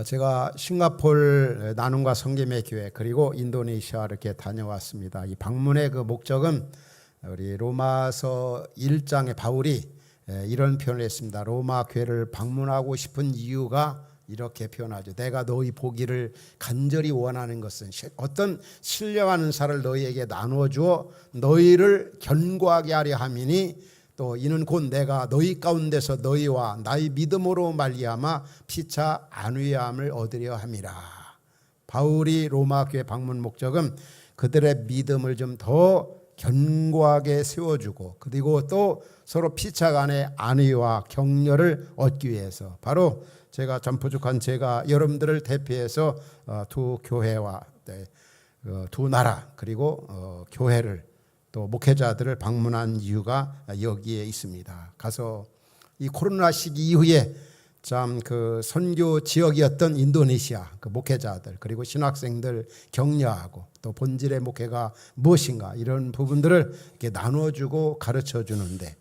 제가 싱가포르 나눔과 성김의 교회 그리고 인도네시아 이렇게 다녀왔습니다. 이 방문의 그 목적은 우리 로마서 1장의 바울이 이런 표현을 했습니다. 로마 교회를 방문하고 싶은 이유가 이렇게 표현하죠. 내가 너희 보기를 간절히 원하는 것은 어떤 신령한 은사를 너희에게 나누어 주어 너희를 견고하게 하려 함이니 또 이는 곧 내가 너희 가운데서 너희와 나의 믿음으로 말미암아 피차 안위함을 얻으려 함이라. 바울이 로마 교회 방문 목적은 그들의 믿음을 좀 더 견고하게 세워주고 그리고 또 서로 피차 간의 안위와 격려를 얻기 위해서 바로 제가 전포죽한 제가 여러분들을 대표해서 두 교회와 두 나라 그리고 교회를 또 목회자들을 방문한 이유가 여기에 있습니다. 가서 이 코로나 시기 이후에 참 그 선교 지역이었던 인도네시아 그 목회자들 그리고 신학생들 격려하고 또 본질의 목회가 무엇인가 이런 부분들을 이렇게 나눠주고 가르쳐 주는데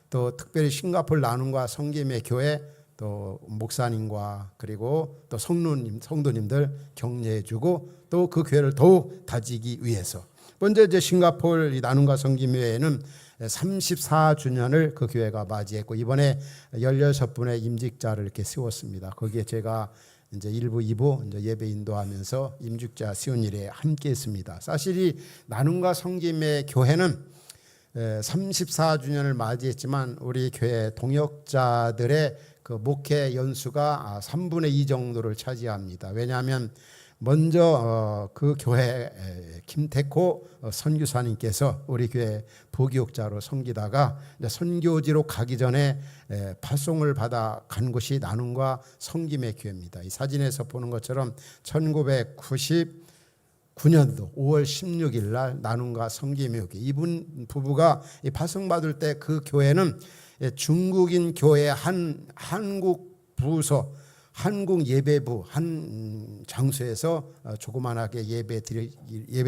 또 특별히 싱가포르 나눔과 성김의 교회 또 목사님과 그리고 또 성도님들 격려해주고 또 그 교회를 더욱 다지기 위해서 먼저 이제 싱가포르 이 나눔과 성김교회는 34주년을 그 교회가 맞이했고 이번에 16분의 임직자를 이렇게 세웠습니다. 거기에 제가 이제 1부, 2부 이제 예배 인도하면서 임직자 세운 일에 함께했습니다. 사실 이 나눔과 성김의 교회는 34주년을 맞이했지만 우리 교회 동역자들의 그 목회 연수가 3분의 2 정도를 차지합니다. 왜냐하면 먼저 그 교회 김태코 선교사님께서 우리 교회 부교육자로 섬기다가 선교지로 가기 전에 파송을 받아 간 곳이 나눔과 성김의 교회입니다. 이 사진에서 보는 것처럼 1999년도 5월 16일 날 나눔과 성김의 교회 이분 부부가 파송받을 때 그 교회는 중국인 교회 한국 부서 한국 예배부 한 장소에서 조그만하게 예배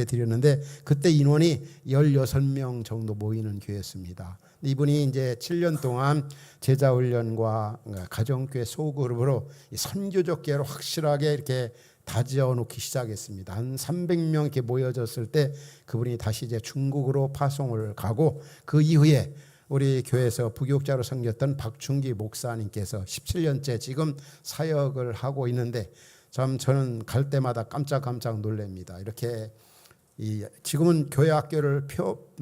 드렸는데 그때 인원이 16명 정도 모이는 교회였습니다. 이분이 이제 7년 동안 제자 훈련과 가정교회 소그룹으로 선교적 계를 확실하게 이렇게 다지어 놓기 시작했습니다. 한 300명 이렇게 모여졌을 때 그분이 다시 이제 중국으로 파송을 가고 그 이후에 우리 교회에서 부교육자로 섬겼던 박충기 목사님께서 17년째 지금 사역을 하고 있는데 참 저는 갈 때마다 깜짝 놀랍니다. 이렇게 지금은 교회 학교를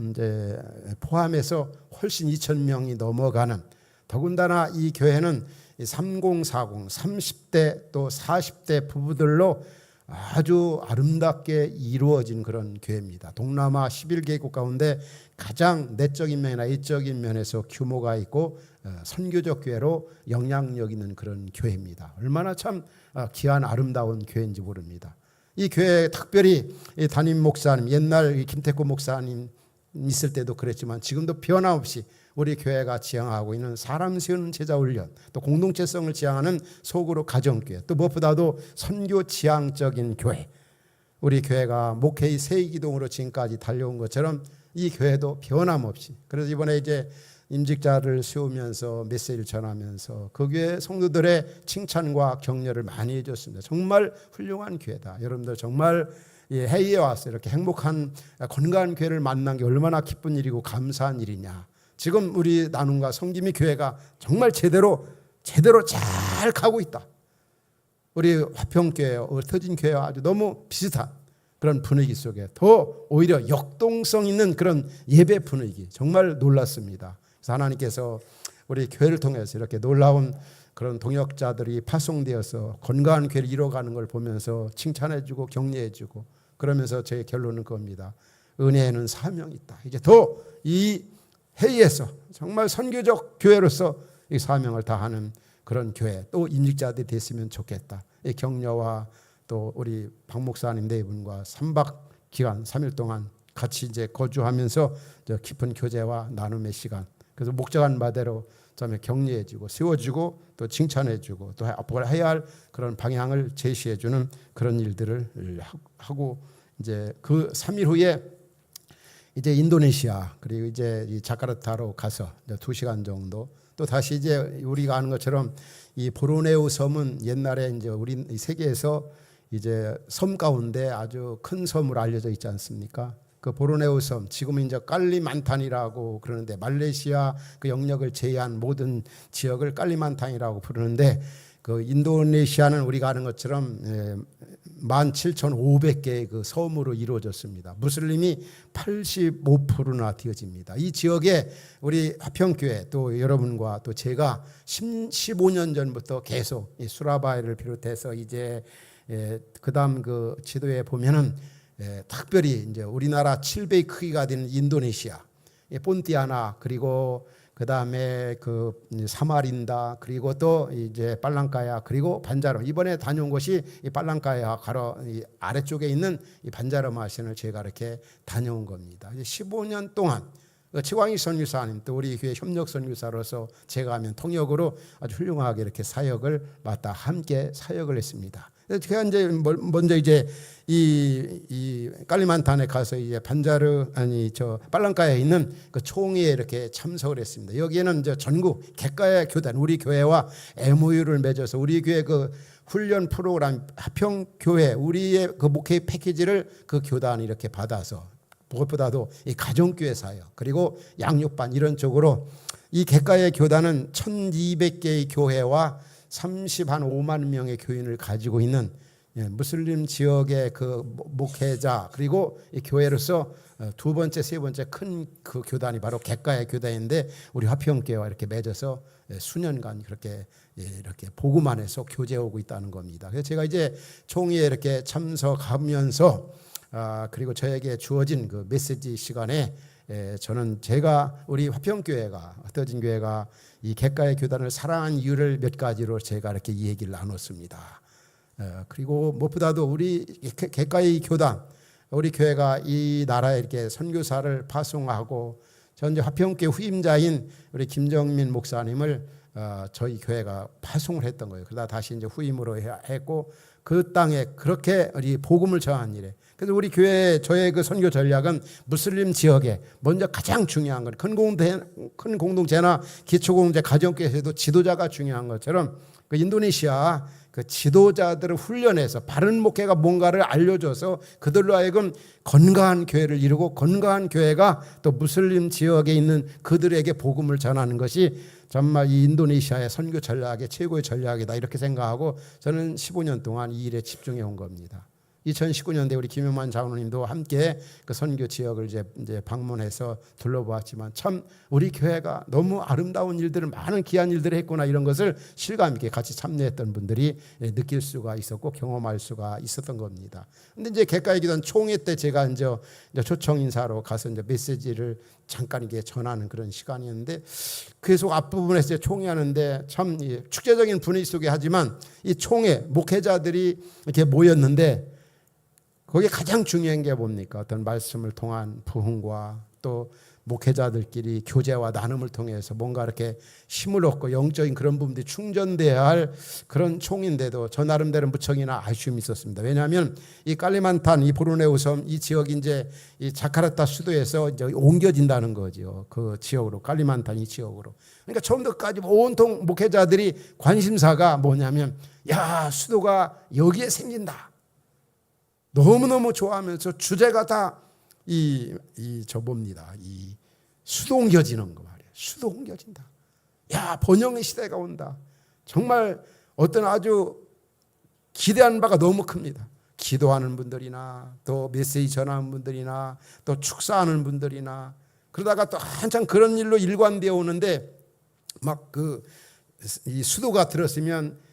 이제 포함해서 훨씬 2,000명이 넘어가는 더군다나 이 교회는 30, 40, 30대 또 40대 부부들로 아주 아름답게 이루어진 그런 교회입니다. 동남아 11개국 가운데 가장 내적인 면이나 이적인 면에서 규모가 있고 선교적 교회로 영향력 있는 그런 교회입니다. 얼마나 참 귀한 아름다운 교회인지 모릅니다. 이 교회에 특별히 담임 목사님 옛날 김태코 목사님 있을 때도 그랬지만 지금도 변함없이 우리 교회가 지향하고 있는 사람 세우는 제자 훈련 또 공동체성을 지향하는 속으로 가정교회 또 무엇보다도 선교 지향적인 교회 우리 교회가 목회의 세기동으로 지금까지 달려온 것처럼 이 교회도 변함없이 그래서 이번에 이제 임직자를 세우면서 메시지를 전하면서 그 교회 성도들의 칭찬과 격려를 많이 해줬습니다. 정말 훌륭한 교회다. 여러분들 정말 해외에 와서 이렇게 행복한 건강한 교회를 만난 게 얼마나 기쁜 일이고 감사한 일이냐. 지금 우리 나눔과 성김의 교회가 정말 제대로 잘 가고 있다. 우리 화평교회, 터진교회와 아주 너무 비슷한 그런 분위기 속에 더 오히려 역동성 있는 그런 예배 분위기 정말 놀랐습니다. 그래서 하나님께서 우리 교회를 통해서 이렇게 놀라운 그런 동역자들이 파송되어서 건강한 교회를 이뤄가는 걸 보면서 칭찬해주고 격려해주고 그러면서 제 결론은 그겁니다. 은혜에는 사명이 있다. 이제 더 이 해외에서 정말 선교적 교회로서 이 사명을 다하는 그런 교회 또 임직자들이 됐으면 좋겠다. 이 격려와 또 우리 박 목사님 네 분과 3박 기간 3일 동안 같이 이제 거주하면서 깊은 교제와 나눔의 시간 그래서 목적한 바대로 격려해주고 세워주고 또 칭찬해주고 또 앞으로 해야 할 그런 방향을 제시해주는 그런 일들을 하고 이제 그 3일 후에 이제 인도네시아 그리고 이제 이 자카르타로 가서 2시간 정도 또 다시 이제 우리가 아는 것처럼 이 보로네오 섬은 옛날에 이제 우리 세계에서 이제 섬 가운데 아주 큰 섬으로 알려져 있지 않습니까? 그 보로네오 섬, 지금은 이제 깔리만탄이라고 그러는데 말레이시아 그 영역을 제외한 모든 지역을 깔리만탄이라고 부르는데 그 인도네시아는 우리가 아는 것처럼 17,500개의 그 섬으로 이루어졌습니다. 무슬림이 85%나 되어집니다. 이 지역에 우리 화평교회 또 여러분과 또 제가 15년 전부터 계속 이 수라바이를 비롯해서 이제 그다음 그 지도에 보면은 특별히 이제 우리나라 7배의 크기가 되는 인도네시아, 본티아나 그리고 그 다음에 그 사마린다 그리고 또 이제 빨랑까야 그리고 반자름 이번에 다녀온 곳이 이 빨랑까야 가로 이 아래쪽에 있는 이 반자르마신을 제가 이렇게 다녀온 겁니다. 15년 동안 최광희 선교사님 또 우리 교회 협력 선교사로서 제가 하면 통역으로 아주 훌륭하게 이렇게 사역을 맡아 함께 사역을 했습니다. 제가 이제 먼저 이제 이 깔리만탄에 가서 이제 빨랑까에 있는 그 총회에 이렇게 참석을 했습니다. 여기에는 이제 전국 객가의 교단 우리 교회와 MOU를 맺어서 우리 교회 그 훈련 프로그램 화평교회 우리의 그 목회 패키지를 그 교단이 이렇게 받아서 무엇보다도 이 가정교회 사역 그리고 양육반 이런 쪽으로 이 객가의 교단은 1,200개의 교회와 35만 명의 교인을 가지고 있는 무슬림 지역의 그 목회자 그리고 이 교회로서 두 번째 세 번째 큰 그 교단이 바로 객가의 교단인데 우리 화평교회와 이렇게 맺어서 수년간 그렇게 이렇게 복음 안에서 교제하고 있다는 겁니다. 그래서 제가 이제 총회에 이렇게 참석하면서 그리고 저에게 주어진 그 메시지 시간에 저는 제가 우리 화평교회가 흩어진 교회가 이 객가의 교단을 사랑한 이유를 몇 가지로 제가 이렇게 이 얘기를 나눴습니다. 그리고 무엇보다도 우리 객가의 교단 우리 교회가 이 나라에 이렇게 선교사를 파송하고 현재 화평교회 후임자인 우리 김정민 목사님을 저희 교회가 파송을 했던 거예요. 그러다 다시 이제 후임으로 했고 그 땅에 그렇게 우리 복음을 전한 일에 그래서 우리 교회 저의 그 선교 전략은 무슬림 지역에 먼저 가장 중요한 건 큰 공동체나 기초공동체 가정교회에서도 지도자가 중요한 것처럼 그 인도네시아 그 지도자들을 훈련해서 바른 목회가 뭔가를 알려줘서 그들로 하여금 건강한 교회를 이루고 건강한 교회가 또 무슬림 지역에 있는 그들에게 복음을 전하는 것이 정말 이 인도네시아의 선교 전략의 최고의 전략이다 이렇게 생각하고 저는 15년 동안 이 일에 집중해 온 겁니다. 2019년대 우리 김용만 장로님도 함께 그 선교 지역을 이제 방문해서 둘러보았지만 참 우리 교회가 너무 아름다운 일들을 많은 귀한 일들을 했구나 이런 것을 실감 있게 같이 참여했던 분들이 느낄 수가 있었고 경험할 수가 있었던 겁니다. 근데 이제 객가의 교단 총회 때 제가 이제 초청 인사로 가서 이제 메시지를 잠깐 이게 전하는 그런 시간이었는데 계속 앞부분에서 이제 총회하는데 참 축제적인 분위기 속에 하지만 이 총회 목회자들이 이렇게 모였는데 거기에 가장 중요한 게 뭡니까? 어떤 말씀을 통한 부흥과 또 목회자들끼리 교제와 나눔을 통해서 뭔가 이렇게 힘을 얻고 영적인 그런 부분들이 충전돼야 할 그런 총인데도 저 나름대로 무척이나 아쉬움이 있었습니다. 왜냐하면 이 깔리만탄, 이 보르네오 섬, 이 지역이 이제 이 자카르타 수도에서 이제 옮겨진다는 거죠. 그 지역으로 깔리만탄 이 지역으로. 그러니까 처음부터까지 온통 목회자들이 관심사가 뭐냐면 야 수도가 여기에 생긴다. 너무너무 좋아하면서 주제가 다 이 수도 옮겨지는 거 말이에요. 수도 옮겨진다. 야, 번영의 시대가 온다. 정말 어떤 아주 기대하는 바가 너무 큽니다. 기도하는 분들이나 또 메시지 전하는 분들이나 또 축사하는 분들이나 그러다가 또 한참 그런 일로 일관되어 오는데 막 이 수도가 들었으면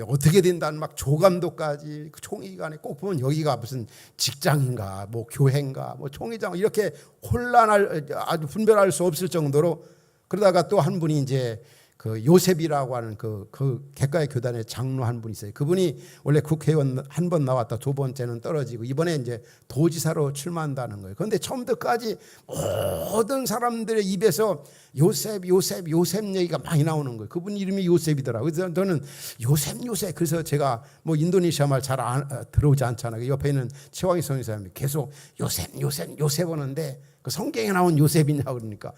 어떻게 된다는 막 조감도까지 총회기간에 꼭 보면 여기가 무슨 직장인가 뭐 교회인가 뭐 총회장 이렇게 혼란할 아주 분별할 수 없을 정도로 그러다가 또 한 분이 이제 그 요셉이라고 하는 그 객가의 교단의 장로 한 분이 있어요. 그분이 원래 국회의원 한 번 나왔다 두 번째는 떨어지고 이번에 이제 도지사로 출마한다는 거예요. 그런데 처음부터까지 모든 사람들의 입에서 요셉 얘기가 많이 나오는 거예요. 그분 이름이 요셉이더라고요. 그래서 저는 요셉. 그래서 제가 뭐 인도네시아 말 잘 들어오지 않잖아요. 옆에 있는 최광희 선생님이 계속 요셉 하는데 그 성경에 나온 요셉이냐 그러니까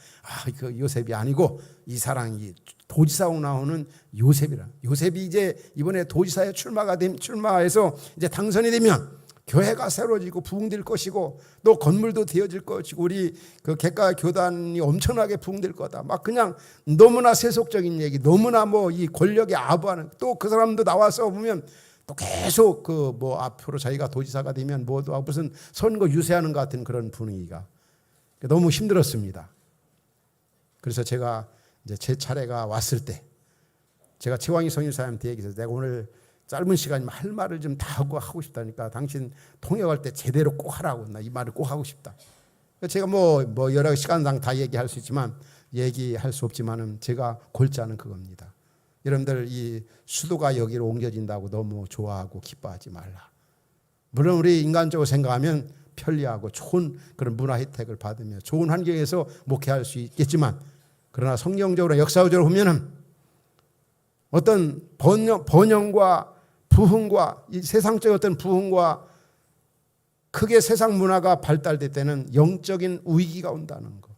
그 요셉이 아니고 이 사람이 도지사로 나오는 요셉이라. 요셉이 이제 이번에 도지사에 출마해서 이제 당선이 되면 교회가 새로워지고 부흥될 것이고 또 건물도 되어질 것이고 우리 그 객가 교단이 엄청나게 부흥될 거다. 막 그냥 너무나 세속적인 얘기, 너무나 뭐 이 권력에 아부하는, 또 그 사람도 나와서 보면 또 계속 그 뭐 앞으로 자기가 도지사가 되면 뭐도 무슨 선거 유세하는 것 같은 그런 분위기가 너무 힘들었습니다. 그래서 제가 이제 제 차례가 왔을 때 제가 최광희 선교사님한테 얘기해서 내가 오늘 짧은 시간이면 할 말을 좀 다 하고 싶다니까 당신 통역할 때 제대로 꼭 하라고, 나 이 말을 꼭 하고 싶다. 제가 뭐 여러 시간당 다 얘기할 수 있지만 얘기할 수 없지만은 제가 골자는 그겁니다. 여러분들 이 수도가 여기로 옮겨진다고 너무 좋아하고 기뻐하지 말라. 물론 우리 인간적으로 생각하면 편리하고 좋은 그런 문화 혜택을 받으며 좋은 환경에서 목회할 수 있겠지만 그러나 성경적으로 역사적으로 보면은 어떤 번영과 부흥과 이 세상적 어떤 부흥과 크게 세상 문화가 발달될 때는 영적인 위기가 온다는 거.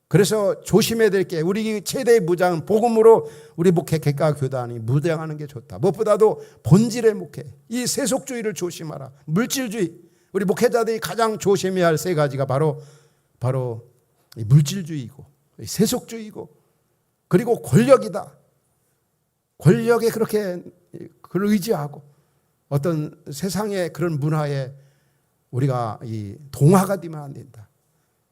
그래서 조심해야 될 게 우리 최대의 무장은 복음으로 우리 목회 객가 교단이 무장하는 게 좋다. 무엇보다도 본질의 목회, 이 세속주의를 조심하라. 물질주의, 우리 목회자들이 가장 조심해야 할 세 가지가 바로 이 물질주의이고 세속주의이고 그리고 권력이다. 권력에 그렇게 그걸 의지하고 어떤 세상의 그런 문화에 우리가 이 동화가 되면 안 된다.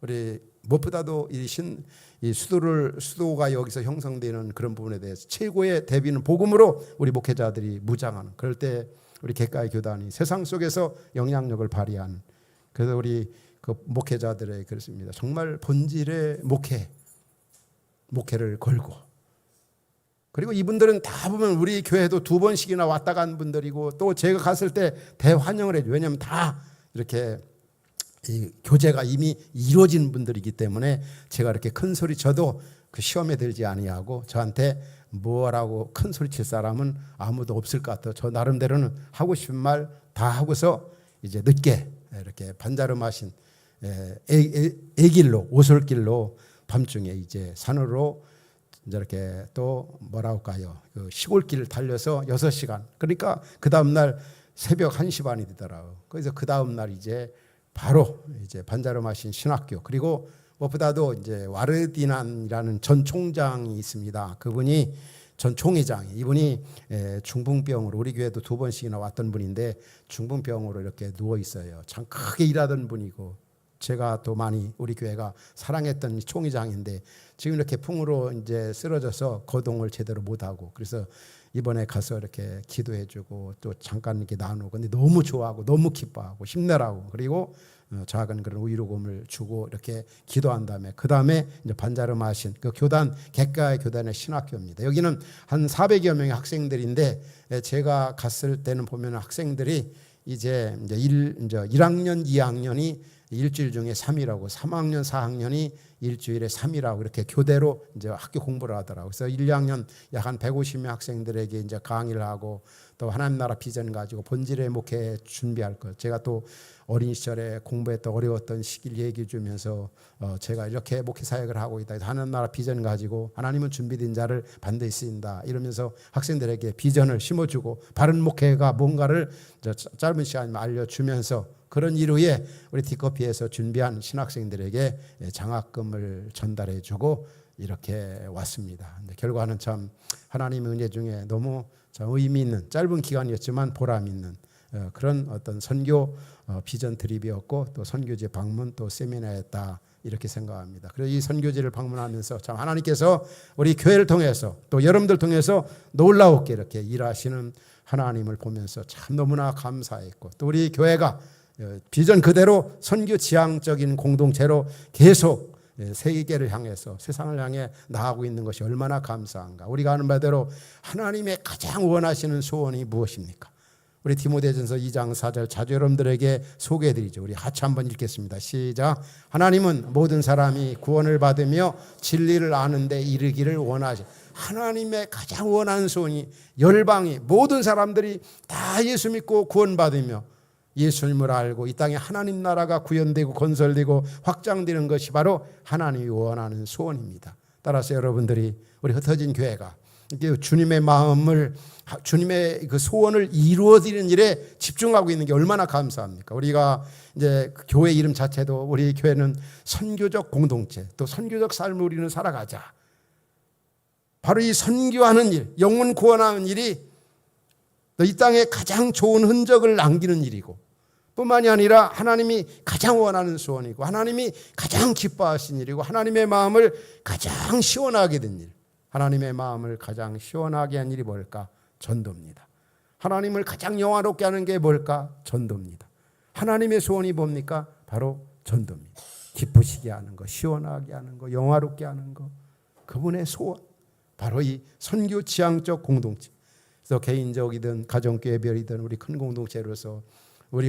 우리 무엇보다도 이 수도가 여기서 형성되는 그런 부분에 대해서 최고의 대비는 복음으로 우리 목회자들이 무장하는, 그럴 때 우리 객가의 교단이 세상 속에서 영향력을 발휘하는, 그래서 우리 그 목회자들의 그렇습니다. 정말 본질의 목회를 걸고, 그리고 이분들은 다 보면 우리 교회도 2번씩이나 왔다 간 분들이고 또 제가 갔을 때 대환영을 해줘요. 왜냐하면 다 이렇게 이 교제가 이미 이루어진 분들이기 때문에 제가 이렇게 큰 소리 쳐도 그 시험에 들지 아니하고 저한테 뭐라고 큰 소리 칠 사람은 아무도 없을 것 같아요. 저 나름대로는 하고 싶은 말 다 하고서 이제 늦게 이렇게 반자름하신 애길로 오솔길로 밤중에 이제 산으로 이제 이렇게 또 뭐라고 할까요? 그 시골길을 달려서 6시간. 그러니까 그 다음 날 새벽 1시 반이 되더라고요. 그래서 그 다음 날 이제 바로 이제 반자름하신 신학교, 그리고 무엇보다도 이제 와르디난이라는 전 총장이 있습니다. 그분이 전 총회장이, 이분이 중풍병으로 우리 교회도 2번씩이나 왔던 분인데 중풍병으로 이렇게 누워 있어요. 참 크게 일하던 분이고 제가 또 많이 우리 교회가 사랑했던 총회장인데 지금 이렇게 풍으로 이제 쓰러져서 거동을 제대로 못하고, 그래서 이번에 가서 이렇게 기도해주고 또 잠깐 이렇게 나누고, 근데 너무 좋아하고 너무 기뻐하고 힘내라고, 그리고 작은 그런 위로금을 주고 이렇게 기도한 다음에 그 다음에 이제 반자름하신 그 교단 객가의 교단의 신학교입니다. 여기는 한 400여 명의 학생들인데 제가 갔을 때는 보면 학생들이 이제 1학년, 2학년이 일주일 중에 3일하고 3학년, 4학년이 일주일에 3일하고 이렇게 교대로 이제 학교 공부를 하더라고요. 그래서 1, 2학년 약 한 150명 학생들에게 이제 강의를 하고 또 하나님 나라 비전 가지고 본질의 목회 준비할 것. 제가 또 어린 시절에 공부했던 어려웠던 시기를 얘기해 주면서 제가 이렇게 목회 사역을 하고 있다. 하나님 나라 비전 가지고 하나님은 준비된 자를 반드시 쓰인다. 이러면서 학생들에게 비전을 심어주고 바른 목회가 뭔가를 짧은 시간에 알려주면서 그런 이후에 우리 디커피에서 준비한 신학생들에게 장학금을 전달해주고 이렇게 왔습니다. 결과는 참 하나님의 은혜 중에 너무 참 의미 있는 짧은 기간이었지만 보람 있는 그런 어떤 선교 비전 드립이었고 또 선교지 방문 또 세미나였다 이렇게 생각합니다. 그래서 이 선교지를 방문하면서 참 하나님께서 우리 교회를 통해서 또 여러분들 통해서 놀라웠게 이렇게 일하시는 하나님을 보면서 참 너무나 감사했고 또 우리 교회가 비전 그대로 선교 지향적인 공동체로 계속 세계를 향해서 세상을 향해 나아가고 있는 것이 얼마나 감사한가. 우리가 아는 바대로 하나님의 가장 원하시는 소원이 무엇입니까? 우리 디모데전서 2장 4절 자주 여러분들에게 소개해드리죠. 우리 같이 한번 읽겠습니다. 시작. 하나님은 모든 사람이 구원을 받으며 진리를 아는 데 이르기를 원하시. 하나님의 가장 원하는 소원이 열방이 모든 사람들이 다 예수 믿고 구원받으며 예수님을 알고 이 땅에 하나님 나라가 구현되고 건설되고 확장되는 것이 바로 하나님이 원하는 소원입니다. 따라서 여러분들이 우리 흩어진 교회가 주님의 마음을, 주님의 그 소원을 이루어드리는 일에 집중하고 있는 게 얼마나 감사합니까? 우리가 이제 교회 이름 자체도 우리 교회는 선교적 공동체, 또 선교적 삶을 우리는 살아가자. 바로 이 선교하는 일, 영혼 구원하는 일이 이 땅에 가장 좋은 흔적을 남기는 일이고, 뿐만이 아니라 하나님이 가장 원하는 소원이고, 하나님이 가장 기뻐하신 일이고, 하나님의 마음을 가장 시원하게 된 일. 하나님의 마음을 가장 시원하게 한 일이 뭘까? 전도입니다. 하나님을 가장 영화롭게 하는 게 뭘까? 전도입니다. 하나님의 소원이 뭡니까? 바로 전도입니다. 기쁘시게 하는 거, 시원하게 하는 거, 영화롭게 하는 거. 그분의 소원. 바로 이 선교 지향적 공동체. 그래서 개인적이든 가정교회별이든 우리 큰 공동체로서 우리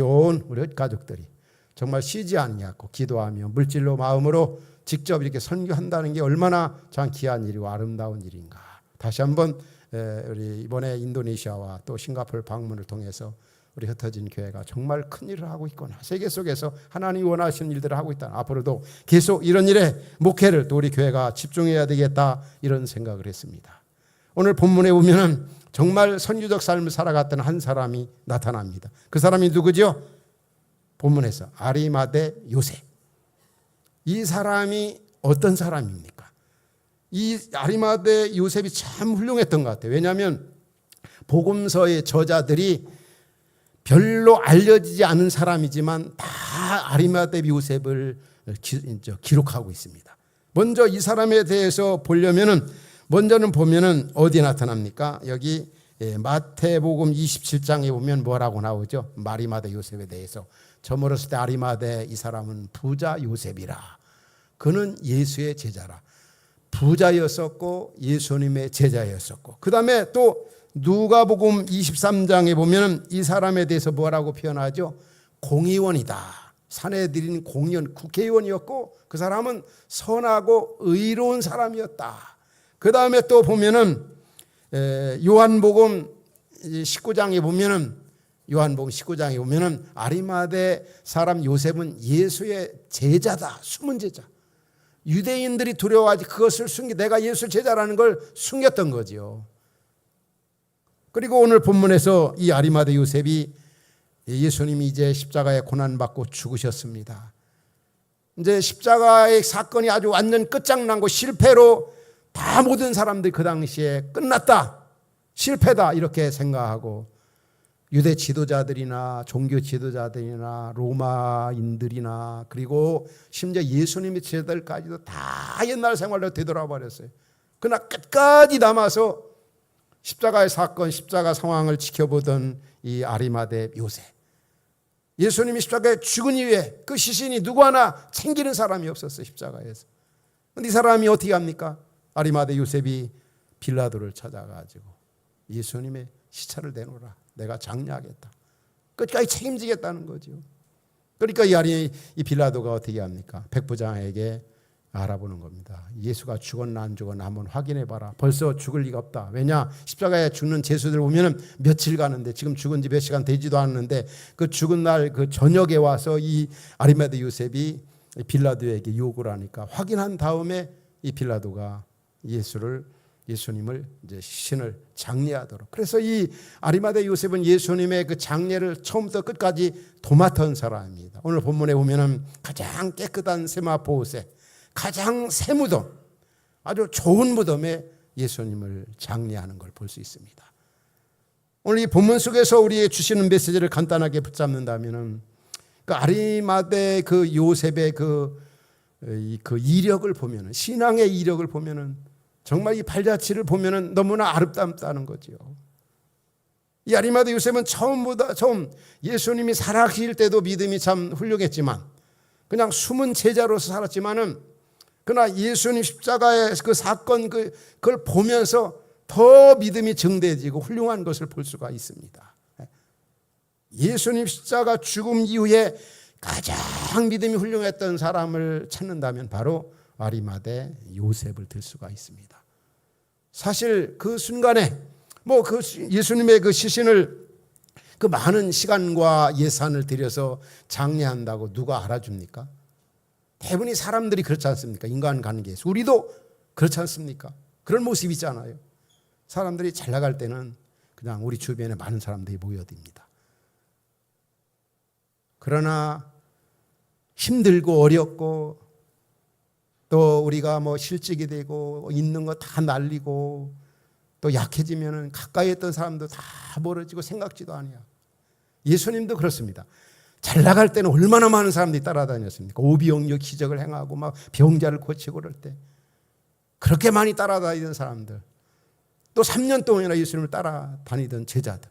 가족들이 정말 쉬지 않냐고 기도하며 물질로 마음으로 직접 이렇게 선교한다는 게 얼마나 참 귀한 일이고 아름다운 일인가. 다시 한번 우리 이번에 인도네시아와 또 싱가포르 방문을 통해서 우리 흩어진 교회가 정말 큰 일을 하고 있구나. 세계 속에서 하나님이 원하시는 일들을 하고 있다. 앞으로도 계속 이런 일에 목회를 또 우리 교회가 집중해야 되겠다, 이런 생각을 했습니다. 오늘 본문에 보면은 정말 선교적 삶을 살아갔던 한 사람이 나타납니다. 그 사람이 누구죠? 본문에서 아리마대 요셉. 이 사람이 어떤 사람입니까? 이 아리마대 요셉이 참 훌륭했던 것 같아요. 왜냐하면 복음서의 저자들이 별로 알려지지 않은 사람이지만 다 아리마대 요셉을 기록하고 있습니다. 먼저 이 사람에 대해서 보려면은 먼저는 보면은 어디에 나타납니까? 여기 마태복음 27장에 보면 뭐라고 나오죠? 아리마대 요셉에 대해서. 저물었을 때 아리마대 이 사람은 부자 요셉이라. 그는 예수의 제자라. 부자였었고 예수님의 제자였었고. 그 다음에 또 누가복음 23장에 보면 이 사람에 대해서 뭐라고 표현하죠? 공의원이다. 사내들인 공의원, 국회의원이었고 그 사람은 선하고 의로운 사람이었다. 그 다음에 또 보면은 요한복음 19장에 보면은 아리마대 사람 요셉은 예수의 제자다. 숨은 제자. 유대인들이 두려워하지 그것을 내가 예수 제자라는 걸 숨겼던 거죠. 그리고 오늘 본문에서 이 아리마대 요셉이 예수님이 이제 십자가에 고난받고 죽으셨습니다. 이제 십자가의 사건이 아주 완전 끝장난고 실패로 다 모든 사람들이 그 당시에 끝났다, 실패다 이렇게 생각하고 유대 지도자들이나 종교 지도자들이나 로마인들이나 그리고 심지어 예수님의 제자들까지도 다 옛날 생활로 되돌아버렸어요. 그러나 끝까지 남아서 십자가의 사건, 십자가 상황을 지켜보던 이 아리마대 요셉. 예수님이 십자가에 죽은 이후에 그 시신이 누구 하나 챙기는 사람이 없었어요, 십자가에서. 그런데 이 사람이 어떻게 합니까? 아리마대 요셉이 빌라도를 찾아가지고 예수님의 시체를 내놓으라. 내가 장례하겠다. 끝까지 책임지겠다는 거죠. 그러니까 이 빌라도가 어떻게 합니까? 백부장에게 알아보는 겁니다. 예수가 죽었나 안 죽었나 한번 확인해봐라. 벌써 죽을 리가 없다. 왜냐? 십자가에 죽는 제수들 보면 며칠 가는데 지금 죽은 지 몇 시간 되지도 않았는데 그 죽은 날 그 저녁에 와서 이 아리마대 요셉이 빌라도에게 요구를 하니까 확인한 다음에 이 빌라도가 예수님을 이제 시신을 장례하도록. 그래서 이 아리마대 요셉은 예수님의 그 장례를 처음부터 끝까지 도맡은 사람입니다. 오늘 본문에 보면은 가장 깨끗한 세마포 옷에 가장 새 무덤, 아주 좋은 무덤에 예수님을 장례하는 걸 볼 수 있습니다. 오늘 이 본문 속에서 우리에게 주시는 메시지를 간단하게 붙잡는다면은 그 아리마대 그 요셉의 그 이력을 보면은, 신앙의 이력을 보면은 정말 이 발자취를 보면은 너무나 아름답다는 거죠. 이 아리마대 요셉은 처음 예수님이 살아계실 때도 믿음이 참 훌륭했지만 그냥 숨은 제자로서 살았지만은 그러나 예수님 십자가의 그 사건 그걸 보면서 더 믿음이 증대해지고 훌륭한 것을 볼 수가 있습니다. 예수님 십자가 죽음 이후에 가장 믿음이 훌륭했던 사람을 찾는다면 바로 아리마대 요셉을 들 수가 있습니다. 사실 그 순간에 그 예수님의 그 시신을 그 많은 시간과 예산을 들여서 장례한다고 누가 알아줍니까? 대부분이 사람들이 그렇지 않습니까? 인간관계에서. 우리도 그렇지 않습니까? 그런 모습이 있잖아요. 사람들이 잘 나갈 때는 그냥 우리 주변에 많은 사람들이 모여듭니다. 그러나 힘들고 어렵고 또 우리가 뭐 실직이 되고 있는 거 다 날리고 또 약해지면은 가까이 했던 사람도 다 멀어지고 생각지도 않아요. 예수님도 그렇습니다. 잘 나갈 때는 얼마나 많은 사람들이 따라다녔습니까? 오비영역 기적을 행하고 막 병자를 고치고 그럴 때 그렇게 많이 따라다니던 사람들, 또 3년 동안이나 예수님을 따라다니던 제자들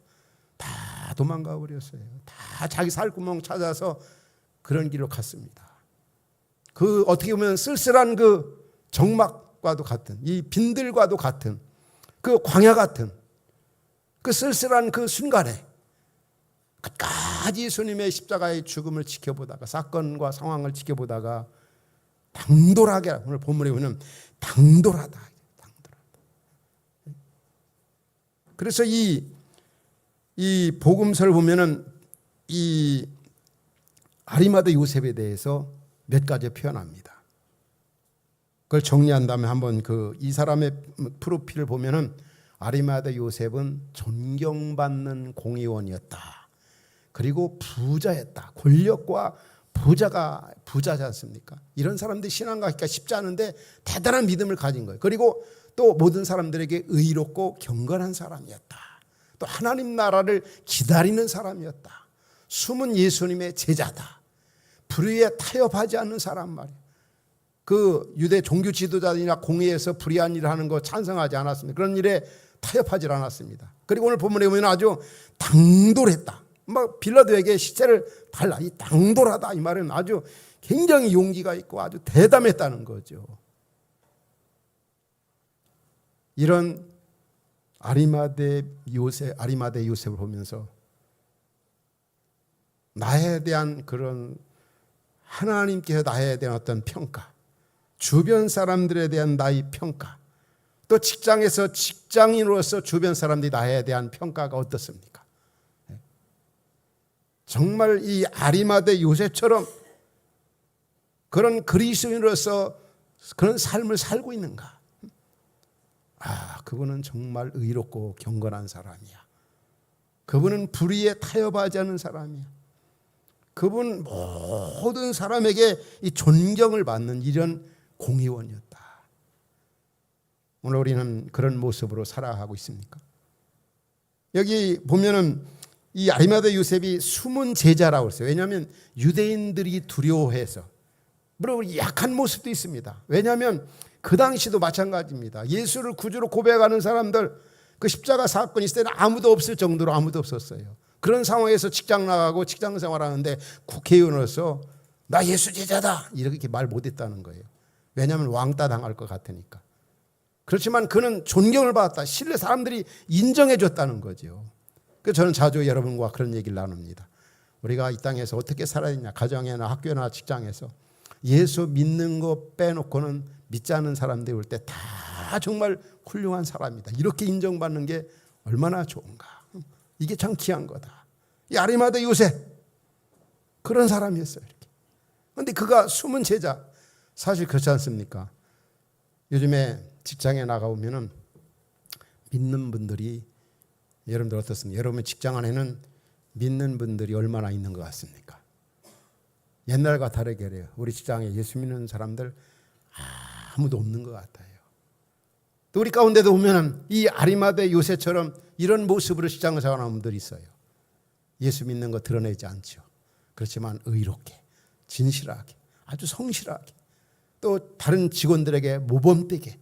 다 도망가 버렸어요. 다 자기 살구멍 찾아서 그런 길로 갔습니다. 그 어떻게 보면 쓸쓸한 그 정막과도 같은, 이 빈들과도 같은, 그 광야 같은 그 쓸쓸한 그 순간에 끝까지 예수님의 십자가의 죽음을 지켜보다가, 사건과 상황을 지켜보다가 당돌하게, 오늘 본문에 보면 당돌하다. 그래서 이 복음서를 보면은 이 아리마대 요셉에 대해서 몇 가지 표현합니다. 그걸 정리한 다음에 한번 이 사람의 프로필을 보면은 아리마대 요셉은 존경받는 공의원이었다. 그리고 부자였다. 권력과 부자지 않습니까? 이런 사람들이 신앙가기가 쉽지 않은데 대단한 믿음을 가진 거예요. 그리고 또 모든 사람들에게 의롭고 경건한 사람이었다. 또 하나님 나라를 기다리는 사람이었다. 숨은 예수님의 제자다. 불의에 타협하지 않는 사람 말이에요. 그 유대 종교 지도자들이나 공회에서 불의한 일을 하는 거 찬성하지 않았습니다. 그런 일에 타협하지 않았습니다. 그리고 오늘 본문에 보면 아주 당돌했다. 막 빌라도에게 시체를 달라. 이 당돌하다 이 말은 아주 굉장히 용기가 있고 아주 대담했다는 거죠. 이런 아리마대 요셉을 보면서 나에 대한 그런 하나님께서 나에 대한 어떤 평가, 주변 사람들에 대한 나의 평가, 또 직장에서 직장인으로서 주변 사람들이 나에 대한 평가가 어떻습니까? 정말 이 아리마대 요셉처럼 그런 그리스도인으로서 그런 삶을 살고 있는가? 그분은 정말 의롭고 경건한 사람이야. 그분은 불의에 타협하지 않은 사람이야. 그분 모든 사람에게 이 존경을 받는 이런 공의원이었다. 오늘 우리는 그런 모습으로 살아가고 있습니까? 여기 보면은 이 아리마대 요셉이 숨은 제자라고 했어요. 왜냐하면 유대인들이 두려워해서. 물론 약한 모습도 있습니다. 왜냐하면 그 당시도 마찬가지입니다. 예수를 구주로 고백하는 사람들, 그 십자가 사건이 있을 때는 아무도 없을 정도로 아무도 없었어요. 그런 상황에서 직장 나가고 직장 생활하는데 국회의원으로서 나 예수 제자다 이렇게 말 못했다는 거예요. 왜냐하면 왕따 당할 것 같으니까. 그렇지만 그는 존경을 받았다. 신뢰, 사람들이 인정해 줬다는 거죠. 그래서 저는 자주 여러분과 그런 얘기를 나눕니다. 우리가 이 땅에서 어떻게 살아야 되냐, 가정이나 학교나 직장에서 예수 믿는 거 빼놓고는 믿지 않는 사람들이 올 때 다 정말 훌륭한 사람이다. 이렇게 인정받는 게 얼마나 좋은가. 이게 참 귀한 거다. 이 아리마대 요셉 그런 사람이었어요. 이렇게. 그런데 그가 숨은 제자, 사실 그렇지 않습니까? 요즘에 직장에 나가보면은 믿는 분들이, 여러분들 어떻습니까? 여러분 직장 안에는 믿는 분들이 얼마나 있는 것 같습니까? 옛날과 다르게 그래요. 우리 직장에 예수 믿는 사람들 아무도 없는 것 같아요. 또 우리 가운데도 보면은 이 아리마대 요셉처럼 이런 모습으로 직장을 생활하는 분들이 있어요. 예수 믿는 거 드러내지 않죠. 그렇지만 의롭게, 진실하게, 아주 성실하게, 또 다른 직원들에게 모범되게.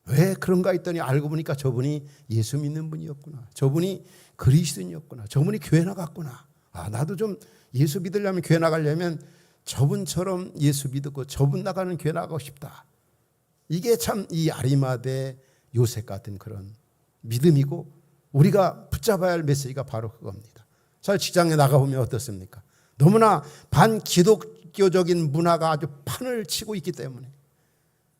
왜 그런가 했더니 알고 보니까 저분이 예수 믿는 분이었구나. 저분이 그리스도인이었구나. 저분이 교회 나갔구나. 나도 좀 예수 믿으려면, 교회 나가려면 저분처럼 예수 믿고 저분 나가는 교회 나가고 싶다. 이게 참 이 아리마대 요셉 같은 그런 믿음이고, 우리가 붙잡아야 할 메시지가 바로 그겁니다. 잘 직장에 나가보면 어떻습니까? 너무나 반기독교적인 문화가 아주 판을 치고 있기 때문에.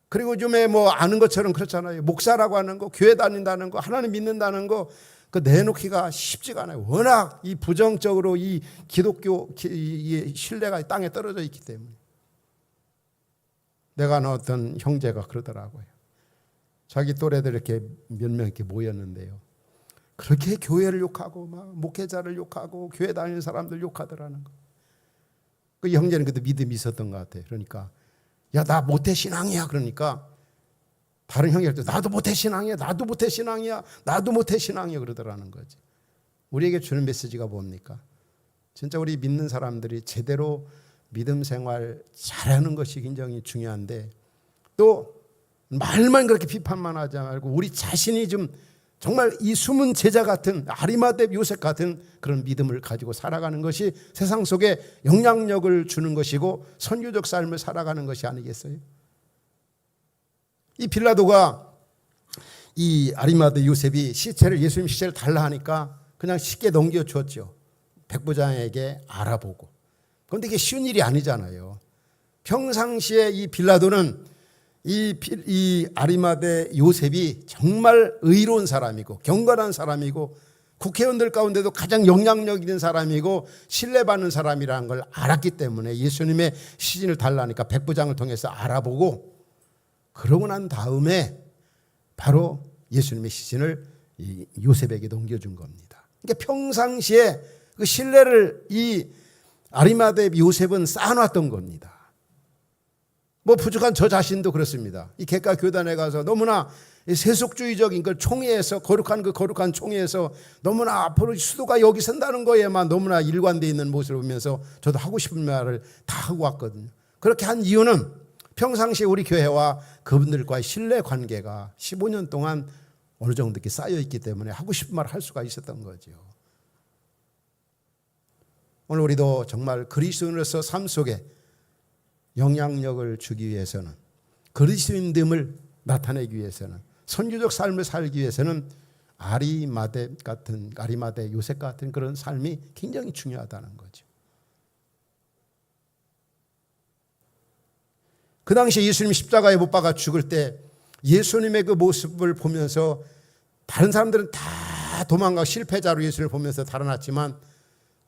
그리고 요즘에 뭐 아는 것처럼 그렇잖아요. 목사라고 하는 거, 교회 다닌다는 거, 하나님 믿는다는 거, 그 내놓기가 쉽지가 않아요. 워낙 이 부정적으로 이 기독교 이 신뢰가 땅에 떨어져 있기 때문에. 내가 아는 어떤 형제가 그러더라고요. 자기 또래들 이렇게 몇 명 이렇게 모였는데요. 그렇게 교회를 욕하고 막 목회자를 욕하고 교회 다니는 사람들 욕하더라는 거. 그 형제는 그때 믿음이 있었던 것 같아요. 그러니까 야, 나 모태신앙이야. 그러니까 다른 형제들도 나도 모태신앙이야. 나도 모태신앙이야. 나도 모태신앙이야. 그러더라는 거지. 우리에게 주는 메시지가 뭡니까? 진짜 우리 믿는 사람들이 제대로 믿음 생활 잘하는 것이 굉장히 중요한데 또 말만 그렇게 비판만 하지 말고 우리 자신이 좀 정말 이 숨은 제자 같은 아리마대 요셉 같은 그런 믿음을 가지고 살아가는 것이 세상 속에 영향력을 주는 것이고 선교적 삶을 살아가는 것이 아니겠어요? 이 빌라도가 이 아리마대 요셉이 시체를 예수님 시체를 달라 하니까 그냥 쉽게 넘겨주었죠. 백부장에게 알아보고. 그런데 이게 쉬운 일이 아니잖아요. 평상시에 이 빌라도는 이 아리마대 요셉이 정말 의로운 사람이고 경건한 사람이고 국회의원들 가운데도 가장 영향력 있는 사람이고 신뢰받는 사람이라는 걸 알았기 때문에 예수님의 시신을 달라니까 백부장을 통해서 알아보고 그러고 난 다음에 바로 예수님의 시신을 이 요셉에게 넘겨준 겁니다. 그러니까 평상시에 그 신뢰를 이 아리마대 요셉은 쌓아놨던 겁니다. 뭐 부족한 저 자신도 그렇습니다. 이 개가 교단에 가서 너무나 세속주의적인 그 총회에서 거룩한 그 거룩한 총회에서 너무나 앞으로 수도가 여기 선다는 거에만 너무나 일관되어 있는 모습을 보면서 저도 하고 싶은 말을 다 하고 왔거든요. 그렇게 한 이유는 평상시에 우리 교회와 그분들과의 신뢰 관계가 15년 동안 어느 정도 이렇게 쌓여 있기 때문에 하고 싶은 말을 할 수가 있었던 거죠. 오늘 우리도 정말 그리스도인으로서 삶 속에 영향력을 주기 위해서는 그리스도인됨을 나타내기 위해서는 선교적 삶을 살기 위해서는 아리마대 요셉 같은 그런 삶이 굉장히 중요하다는 거죠. 그 당시에 예수님 십자가에 못 박아 죽을 때 예수님의 그 모습을 보면서 다른 사람들은 다 도망가 실패자로 예수를 보면서 달아났지만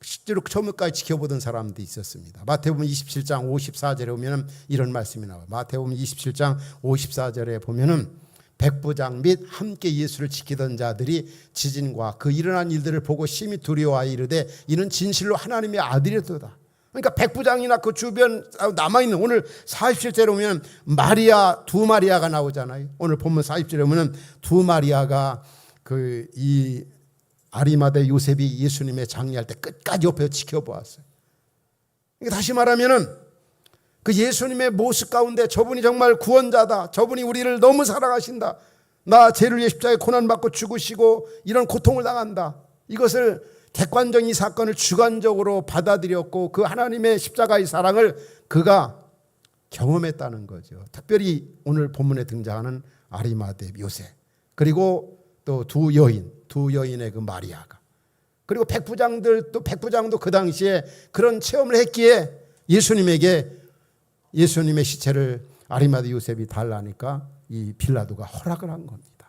실제로 처음까지 지켜보던 사람도 있었습니다. 마태복음 27장 54절에 보면 이런 말씀이 나와요. 마태복음 27장 54절에 보면은 백부장 및 함께 예수를 지키던 자들이 지진과 그 일어난 일들을 보고 심히 두려워하여 이르되 이는 진실로 하나님의 아들이었도다. 그러니까 백부장이나 그 주변 남아있는 오늘 47절에 보면 마리아 두 마리아가 나오잖아요. 오늘 본문 40절에 보면 두 마리아가 이 아리마대 요셉이 예수님의 장례할 때 끝까지 옆에서 지켜보았어요. 다시 말하면은 그 예수님의 모습 가운데 저분이 정말 구원자다. 저분이 우리를 너무 사랑하신다. 나 죄를 위해 십자가에 고난받고 죽으시고 이런 고통을 당한다. 이것을 객관적인 이 사건을 주관적으로 받아들였고 그 하나님의 십자가의 사랑을 그가 경험했다는 거죠. 특별히 오늘 본문에 등장하는 아리마대 요셉 그리고 또 두 여인의 그 마리아가 그리고 백부장도 그 당시에 그런 체험을 했기에 예수님의 시체를 아리마대 요셉이 달라니까 이 빌라도가 허락을 한 겁니다.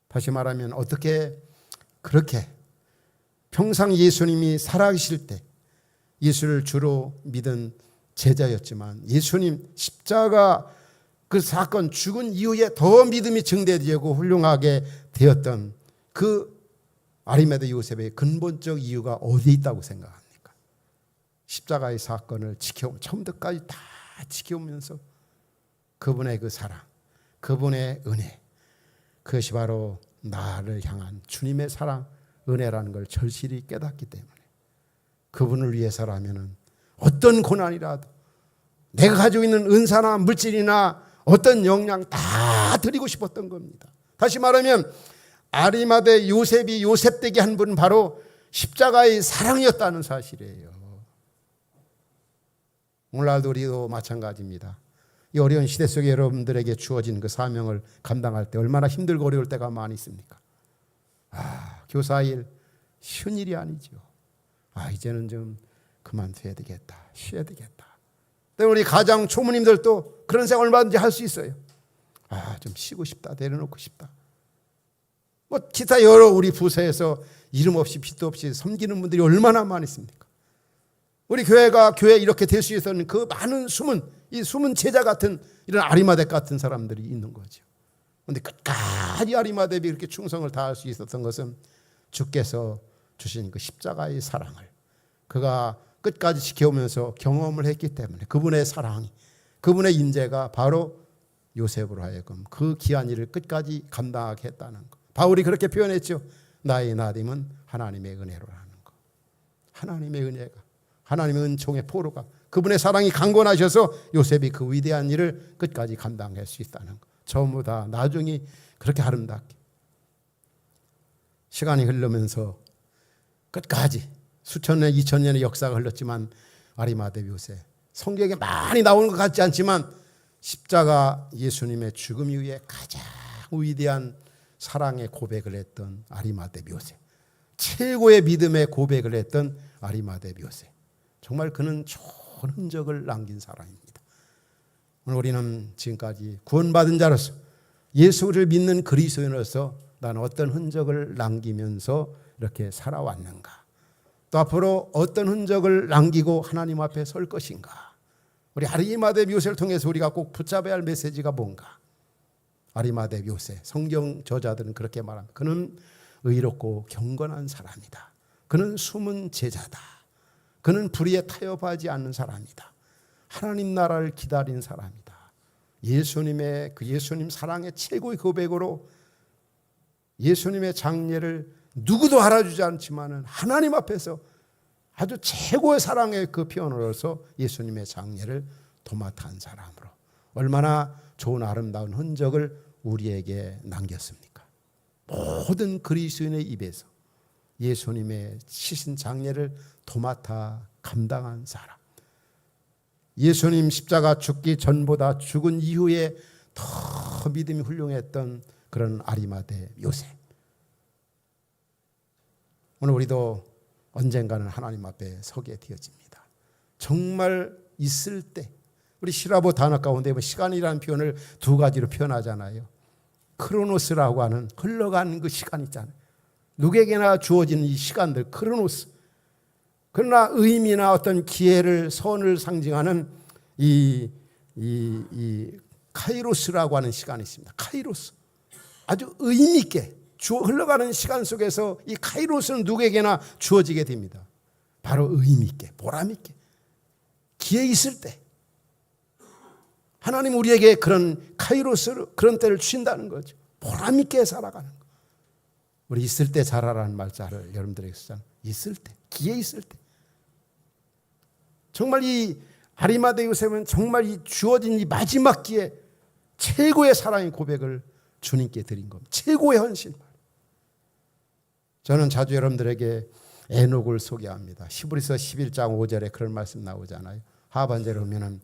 다시 말하면 어떻게 그렇게 평상 예수님이 살아계실 때 예수를 주로 믿은 제자였지만 예수님 십자가 그 사건 죽은 이후에 더 믿음이 증대되고 훌륭하게 되었던 그 아리마대 요셉의 근본적 이유가 어디에 있다고 생각합니까? 십자가의 사건을 처음부터까지 다 지켜오면서 그분의 그 사랑, 그분의 은혜, 그것이 바로 나를 향한 주님의 사랑, 은혜라는 걸 절실히 깨닫기 때문에 그분을 위해서라면 어떤 고난이라도 내가 가지고 있는 은사나 물질이나 어떤 역량 다 드리고 싶었던 겁니다. 다시 말하면 아리마대 요셉이 요셉되게 한 분은 바로 십자가의 사랑이었다는 사실이에요. 오늘날도 우리도 마찬가지입니다. 이 어려운 시대 속에 여러분들에게 주어진 그 사명을 감당할 때 얼마나 힘들고 어려울 때가 많이 있습니까? 교사일 쉬운 일이 아니죠. 이제는 좀 그만둬야 되겠다. 쉬어야 되겠다. 우리 가장 초모님들도 그런 생각 얼마든지 할 수 있어요. 좀 쉬고 싶다. 내려놓고 싶다. 뭐 기타 여러 우리 부서에서 이름 없이 빛도 없이 섬기는 분들이 얼마나 많습니까? 우리 교회가 교회 이렇게 될 수 있었는 그 많은 숨은 제자 같은 이런 아리마대 같은 사람들이 있는 거죠. 그런데 끝까지 아리마대에 이렇게 충성을 다할 수 있었던 것은 주께서 주신 그 십자가의 사랑을 그가 끝까지 지켜오면서 경험을 했기 때문에 그분의 사랑이, 그분의 인재가 바로 요셉으로 하여금 그 귀한 일을 끝까지 감당하게 했다는 것. 바울이 그렇게 표현했죠. 나의 나됨은 하나님의 은혜로라는 것. 하나님의 은혜가, 하나님의 은총의 포로가, 그분의 사랑이 강건하셔서 요셉이 그 위대한 일을 끝까지 감당할 수 있다는 것. 전부 다 나중에 그렇게 아름답게 시간이 흐르면서 끝까지 수천 년, 2000년의 역사가 흘렀지만 아리마대 요셉, 성경에 많이 나오는 것 같지 않지만 십자가 예수님의 죽음 이후에 가장 위대한 사랑의 고백을 했던 아리마대 요셉, 최고의 믿음의 고백을 했던 아리마대 요셉, 정말 그는 좋은 흔적을 남긴 사람입니다. 오늘 우리는 지금까지 구원받은 자로서 예수를 믿는 그리스도인으로서 나는 어떤 흔적을 남기면서 이렇게 살아왔는가, 또 앞으로 어떤 흔적을 남기고 하나님 앞에 설 것인가. 우리 아리마대 요셉을 통해서 우리가 꼭 붙잡아야 할 메시지가 뭔가. 아리마대 요셉, 성경 저자들은 그렇게 말합니다. 그는 의롭고 경건한 사람이다. 그는 숨은 제자다. 그는 불의에 타협하지 않는 사람이다. 하나님 나라를 기다린 사람이다. 예수님의 그 예수님 사랑의 최고의 고백으로 예수님의 장례를 누구도 알아주지 않지만은 하나님 앞에서 아주 최고의 사랑의 그 표현으로서 예수님의 장례를 도맡아 한 사람으로 얼마나 좋은 아름다운 흔적을 우리에게 남겼습니까? 모든 그리스도인의 입에서 예수님의 치신 장례를 도맡아 감당한 사람, 예수님 십자가 죽기 전보다 죽은 이후에 더 믿음이 훌륭했던 그런 아리마대 요셉. 오늘 우리도 언젠가는 하나님 앞에 서게 되어집니다. 정말 있을 때, 우리 시라보 단어 가운데 시간이라는 표현을 두 가지로 표현하잖아요. 크로노스라고 하는 흘러가는 그 시간 있잖아요. 누구에게나 주어지는 이 시간들, 크로노스. 그러나 의미나 어떤 기회를, 선을 상징하는 이 카이로스라고 하는 시간이 있습니다. 카이로스. 아주 의미 있게 흘러가는 시간 속에서 이 카이로스는 누구에게나 주어지게 됩니다. 바로 의미 있게, 보람 있게, 기회 있을 때 하나님 우리에게 그런 카이로스, 그런 때를 주신다는 거죠. 보람 있게 살아가는 거. 우리 있을 때 잘하라는 말자를 여러분들에게 쓰잖아요. 있을 때, 기회 있을 때. 정말 이 아리마대 요셉은 정말 이 주어진 이 마지막 기회 최고의 사랑의 고백을 주님께 드린 겁니다. 최고의 헌신. 저는 자주 여러분들에게 에녹을 소개합니다. 히브리서 11장 5절에 그런 말씀 나오잖아요. 하반절에 보면은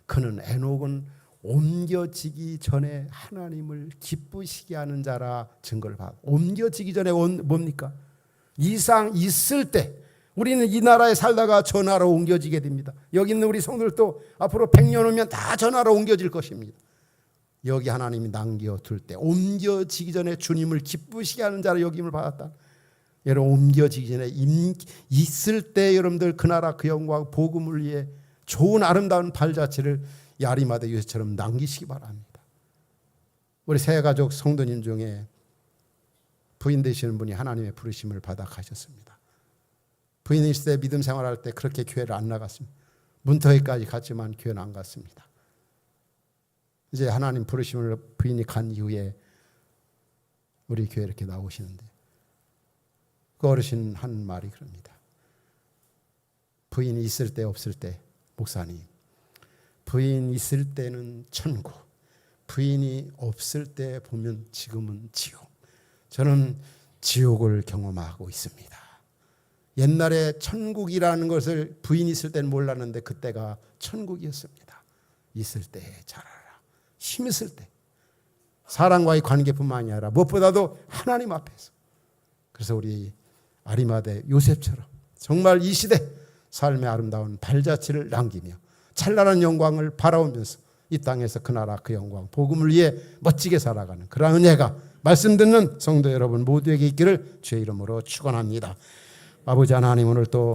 그는 에녹은 옮겨지기 전에 하나님을 기쁘시게 하는 자라 증거를 받고, 옮겨지기 전에 뭡니까? 이상 있을 때 우리는 이 나라에 살다가 저 나라로 옮겨지게 됩니다. 여기 있는 우리 성도들도 앞으로 100년 후면 다 저 나라로 옮겨질 것입니다. 여기 하나님이 남겨둘 때 옮겨지기 전에 주님을 기쁘시게 하는 자로 여김을 받았다. 여러분, 옮겨지기 전에 있을 때 여러분들 그 나라 그 영광 복음을 위해 좋은 아름다운 발자취를 이 아리마대 요셉처럼 남기시기 바랍니다. 우리 새가족 성도님 중에 부인 되시는 분이 하나님의 부르심을 받아 가셨습니다. 부인이 있을 때 믿음 생활할 때 그렇게 교회를 안 나갔습니다. 문터기까지 갔지만 교회는 안 갔습니다. 이제 하나님 부르심을 부인이 간 이후에 우리 교회 이렇게 나오시는데 그 어르신 한 말이 그럽니다. 부인이 있을 때 없을 때, 목사님, 부인 있을 때는 천국, 부인이 없을 때 보면 지금은 지옥. 저는 지옥을 경험하고 있습니다. 옛날에 천국이라는 것을 부인이 있을 때는 몰랐는데 그때가 천국이었습니다. 있을 때 잘하라. 힘 있을 때. 사람과의 관계뿐만이 아니라 무엇보다도 하나님 앞에서. 그래서 우리 아리마대 요셉처럼 정말 이 시대 삶의 아름다운 발자취를 남기며 찬란한 영광을 바라오면서 이 땅에서 그 나라 그 영광 복음을 위해 멋지게 살아가는 그런 은혜가 말씀 듣는 성도 여러분 모두에게 있기를 주의 이름으로 축원합니다. 아버지 하나님, 오늘 또